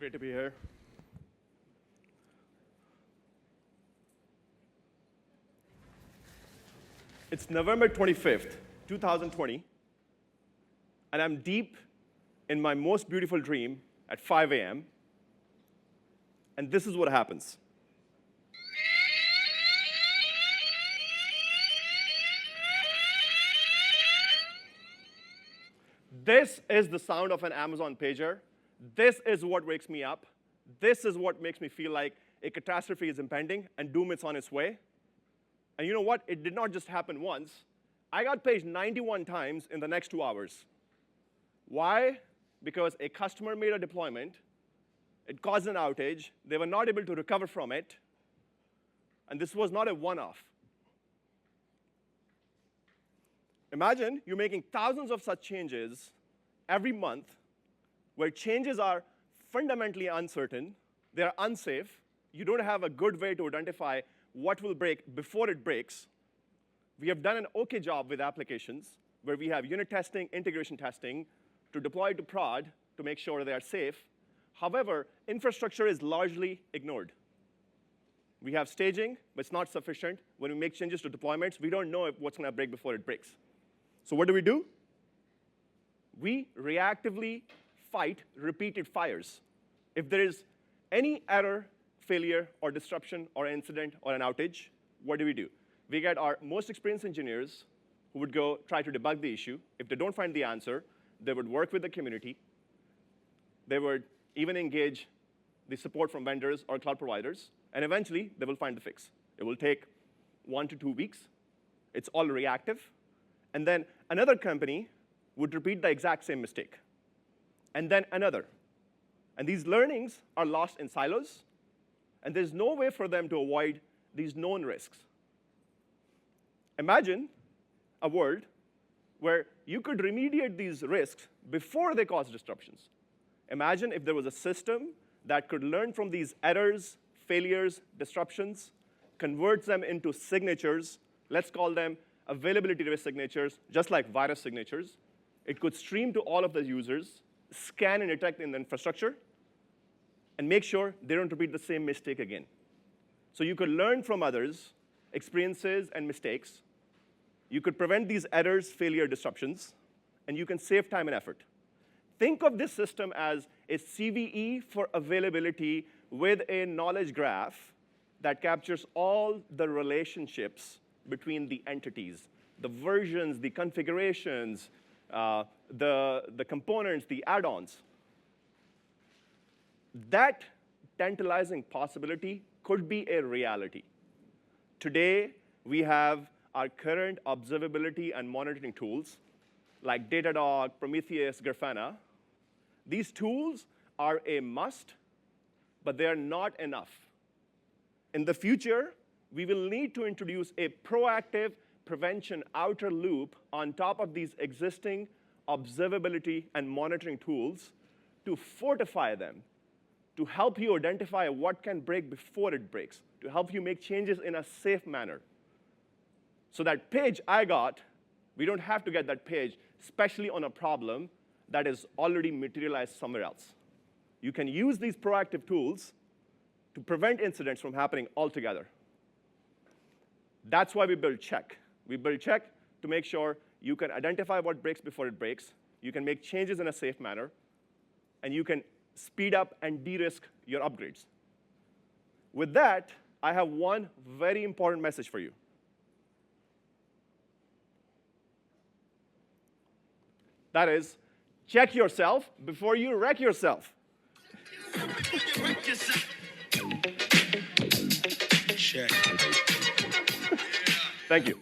Great to be here. It's November 25th, 2020, and I'm deep in my most beautiful dream at 5 a.m., and this is what happens. This is the sound of an Amazon pager. This is what wakes me up. This is what makes me feel like a catastrophe is impending and doom is on its way. And you know what? It did not just happen once. I got paged 91 times in the next 2 hours. Why? Because a customer made a deployment. It caused an outage. They were not able to recover from it. And this was not a one-off. Imagine you're making thousands of such changes every month where changes are fundamentally uncertain, they're unsafe, you don't have a good way to identify what will break before it breaks. We have done an OK job with applications where we have unit testing, integration testing to deploy to prod to make sure they are safe. However, infrastructure is largely ignored. We have staging, but it's not sufficient. When we make changes to deployments, we don't know what's going to break before it breaks. So what do? We reactively fight repeated fires. If there is any error, failure, or disruption, or incident, or an outage, what do? We get our most experienced engineers who would go try to debug the issue. If they don't find the answer, they would work with the community. They would even engage the support from vendors or cloud providers. And eventually, they will find the fix. It will take 1 to 2 weeks. It's all reactive. And then another company would repeat the exact same mistake. And then another. And these learnings are lost in silos. And there's no way for them to avoid these known risks. Imagine a world where you could remediate these risks before they cause disruptions. Imagine if there was a system that could learn from these errors, failures, disruptions, converts them into signatures. Let's call them availability-based signatures, just like virus signatures. It could stream to all of the users, scan and detect in the infrastructure, and make sure they don't repeat the same mistake again. So you could learn from others' experiences and mistakes. You could prevent these errors, failure, disruptions, and you can save time and effort. Think of this system as a CVE for availability with a knowledge graph that captures all the relationships between the entities, the versions, the configurations, the components, the add-ons. That tantalizing possibility could be a reality. Today, we have our current observability and monitoring tools, like Datadog, Prometheus, Grafana. These tools are a must, but they are not enough. In the future, we will need to introduce a proactive prevention outer loop on top of these existing observability and monitoring tools to fortify them, to help you identify what can break before it breaks, to help you make changes in a safe manner. So that page I got, we don't have to get that page, especially on a problem that is already materialized somewhere else. You can use these proactive tools to prevent incidents from happening altogether. That's why we build Check. We build Check to make sure you can identify what breaks before it breaks, you can make changes in a safe manner, and you can speed up and de-risk your upgrades. With that, I have one very important message for you. That is, check yourself before you wreck yourself. Check. Thank you.